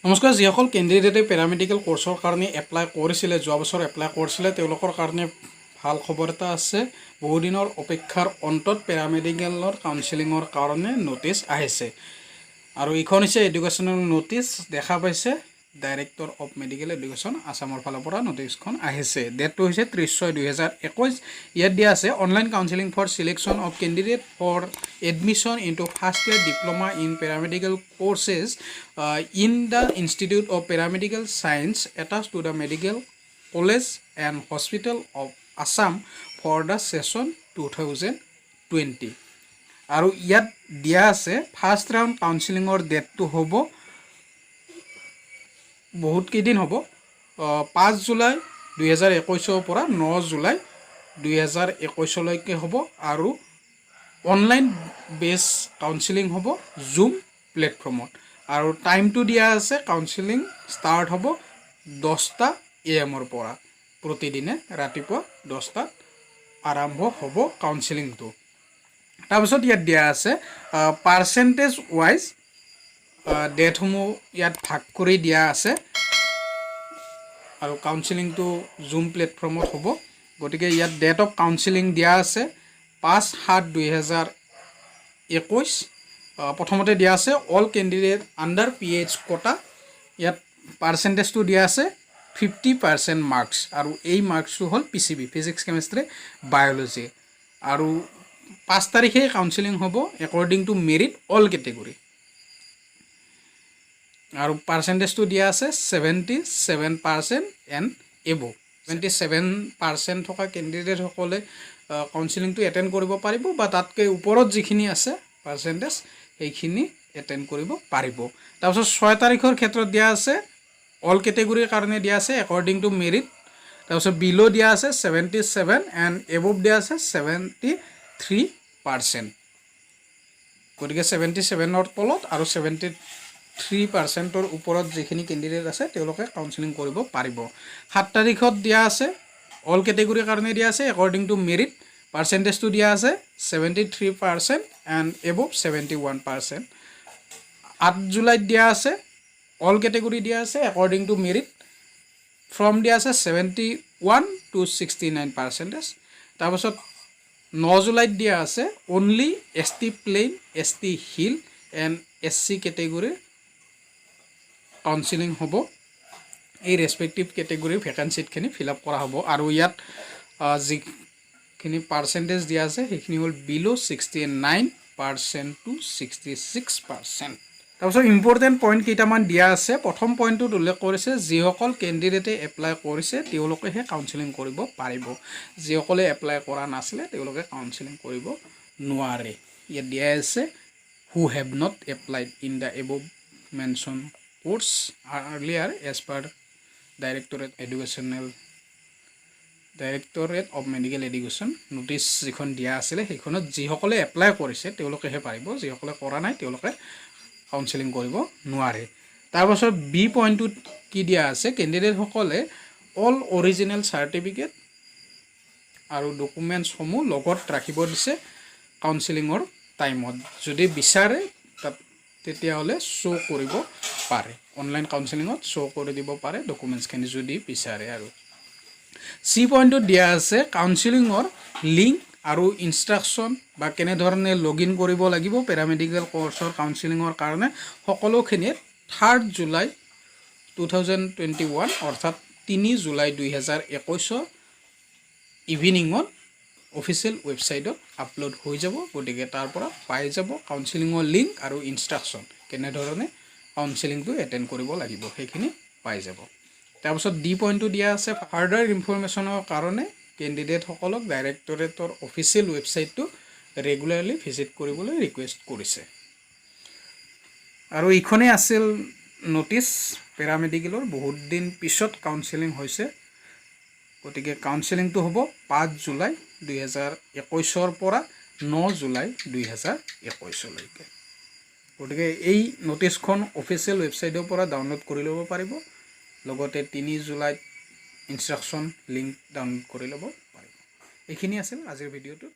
নমস্কাৰ যিসকল কেণ্ডিডেটে পেৰামেডিকেল কোৰ্চৰ কাৰণে এপ্লাই কৰিছিলে যোৱা বছৰ এপ্লাই কৰিছিলে তেওঁলোকৰ কাৰণে ভাল খবৰ এটা আছে। বহু দিনৰ অপেক্ষাৰ অন্তত পেৰামেডিকেলৰ কাউন্সেলিঙৰ কাৰণে নোটিছ আহিছে আৰু এইখন হৈছে এডুকেশ্যনেল নোটিছ দেখা পাইছে ডাইৰেক্টৰ অফ মেডিকেল এডুকেশ্যন আসামৰ ফালৰ পৰা নোটিছখন আহিছে। ডেটটো হৈছে 30/6/2021। ইয়াত দিয়া আছে online counselling for selection of candidate for admission into first year diploma in paramedical courses in the Institute of Paramedical Science attached to the Medical College and Hospital of Assam for the session 2020 আৰু ইয়াত দিয়া আছে first round কাউন্সেলিঙৰ ডেটটো হ'ব বহুত কেইদিন হ'ব 5 July 2021 পৰা 9 জুলাই 2021 লৈকে হ'ব আৰু অনলাইন বেছ কাউন্সেলিং হ'ব জুম প্লেটফৰ্মত আৰু টাইমটো দিয়া আছে কাউন্সেলিং ষ্টাৰ্ট হ'ব 10টা AM পৰা প্ৰতিদিনে ৰাতিপুৱা 10টাত আৰম্ভ হ'ব কাউন্সেলিংটো। তাৰপিছত ইয়াত দিয়া আছে পাৰ্চেণ্টেজ ৱাইজ ডেটসমূহ ইয়াত ভাগ কৰি দিয়া আছে আৰু কাউন্সেলিংটো জুম প্লেটফৰ্মত হ'ব। গতিকে ইয়াত ডেট অফ কাউন্সেলিং দিয়া আছে 5/7/2021। প্ৰথমতে দিয়া আছে all candidate under PH quota. ইয়াত পাৰ্চেণ্টেজটো দিয়া আছে 50% মাৰ্কছ আৰু এই মাৰ্কছটো হ'ল PCB ফিজিক্স কেমেষ্ট্ৰি বায়'লজি আৰু 5 তাৰিখে কাউন্সেলিং হ'ব according to merit all category আৰু পাৰ্চেণ্টেজটো দিয়া আছে 77% এণ্ড এবভ। 77% থকা কেণ্ডিডেটসকলে কাউন্সেলিংটো এটেণ্ড কৰিব পাৰিব বা তাতকৈ ওপৰত যিখিনি আছে পাৰ্চেণ্টেজ সেইখিনি এটেণ্ড কৰিব পাৰিব। তাৰপিছত 6 তাৰিখৰ ক্ষেত্ৰত দিয়া আছে অল কেটেগৰীৰ কাৰণে দিয়া আছে একৰ্ডিং টু মেৰিট। তাৰপিছত বিলো দিয়া আছে 77 এণ্ড এবভ দিয়া আছে 73%। গতিকে 77ৰ তলত আৰু 73%ৰ ওপৰত যিখিনি কেণ্ডিডেট আছে তেওঁলোকে কাউন্সেলিং কৰিব পাৰিব। 7 তাৰিখত দিয়া আছে অল কেটেগৰীৰ কাৰণে দিয়া আছে একৰ্ডিং টু মেৰিট। পাৰ্চেণ্টেজটো দিয়া আছে 73% এণ্ড এবভ 71%। 8 জুলাইত দিয়া আছে অল কেটেগৰী দিয়া আছে একৰ্ডিং টু মেৰিট ফ্ৰম দিয়া আছে 71 to 69%। তাৰপিছত 9 জুলাইত দিয়া আছে only ST plain ST hill and SC কেটেগৰীৰ কাউন্সেলিং হ'ব। এই ৰেছপেক্টিভ কেটেগৰীৰ ভেকেঞ্চিখিনি ফিল আপ কৰা হ'ব আৰু ইয়াত যিখিনি পাৰ্চেণ্টেজ দিয়া আছে সেইখিনি হ'ল বিলো 69% to 66%। তাৰপিছত ইম্পৰ্টেণ্ট পইণ্ট কেইটামান দিয়া আছে। প্ৰথম পইণ্টটোত উল্লেখ কৰিছে যিসকল কেণ্ডিডেটে এপ্লাই কৰিছে তেওঁলোকেহে কাউন্সেলিং কৰিব পাৰিব, যিসকলে এপ্লাই কৰা নাছিলে তেওঁলোকে কাউন্সেলিং কৰিব নোৱাৰে। ইয়াত দিয়া আছে who have not applied in the above mention course earlier as per directorate of medical education notice যিখন দিয়া আছিলে সেইখনত যিসকলে এপ্লাই কৰিছে তেওঁলোকেহে পাৰিব, যিসকলে কৰা নাই তেওঁলোকে কাউন্সেলিং কৰিব নোৱাৰে। তাৰপাছত বি পইণ্টটোত কি দিয়া আছে কেণ্ডিডেটসকলে অল অৰিজিনেল চাৰ্টিফিকেট আৰু ডকুমেণ্টছসমূহ লগত ৰাখিব দিছে কাউন্সেলিঙৰ টাইমত। যদি বিচাৰে তেতিয়াহ'লে শ্ব' কৰিব পাৰে, অনলাইন কাউন্সেলিঙত শ্ব' কৰি দিব পাৰে ডকুমেণ্টছখিনি যদি বিচাৰে। আৰু চি পইণ্টটোত দিয়া আছে কাউন্সেলিঙৰ লিংক আৰু ইনষ্ট্ৰাকশ্যন বা কেনেধৰণে লগ ইন কৰিব লাগিব পেৰামেডিকেল কোৰ্চৰ কাউন্সেলিঙৰ কাৰণে সকলোখিনি 3 জুলাই 2021 অৰ্থাৎ 3 জুলাই 2021 ইভিনিঙত অফিচিয়েল ৱেবছাইটত আপলোড হৈ যাব। গতিকে তাৰ পৰা পাই যাব কাউন্সেলিঙৰ লিংক আৰু ইনষ্ট্ৰাকশ্যন, কেনেধৰণে কাউন্সেলিংটো এটেণ্ড কৰিব লাগিব সেইখিনি পাই যাব। তাৰপিছত ডি পইণ্টটো দিয়া আছে ফাৰ্ডাৰ ইনফৰমেশ্যনৰ কাৰণে কেণ্ডিডেটসকলক ডাইৰেক্টৰেটৰ অফিচিয়েল ৱেবছাইটটো ৰেগুলাৰলি ভিজিট কৰিবলৈ ৰিকুৱেষ্ট কৰিছে। আৰু এইখনেই আছিল নোটিছ পেৰামেডিকেলৰ বহুত দিন পিছত কাউন্সেলিং হৈছে। গতিকে কাউন্সেলিংটো হ'ব 5 জুলাই 2021 পৰা 9 জুলাই 2021 লৈকে। গতিকে এই নোটিছখন অফিচিয়েল ৱেবছাইটৰ পৰা ডাউনলোড কৰি ল'ব পাৰিব, লগতে 3 জুলাইত ইনষ্ট্ৰাকশ্যন লিংক ডাউনলোড কৰি ল'ব পাৰিব। এইখিনি আছিল আজিৰ ভিডিঅ'টোত।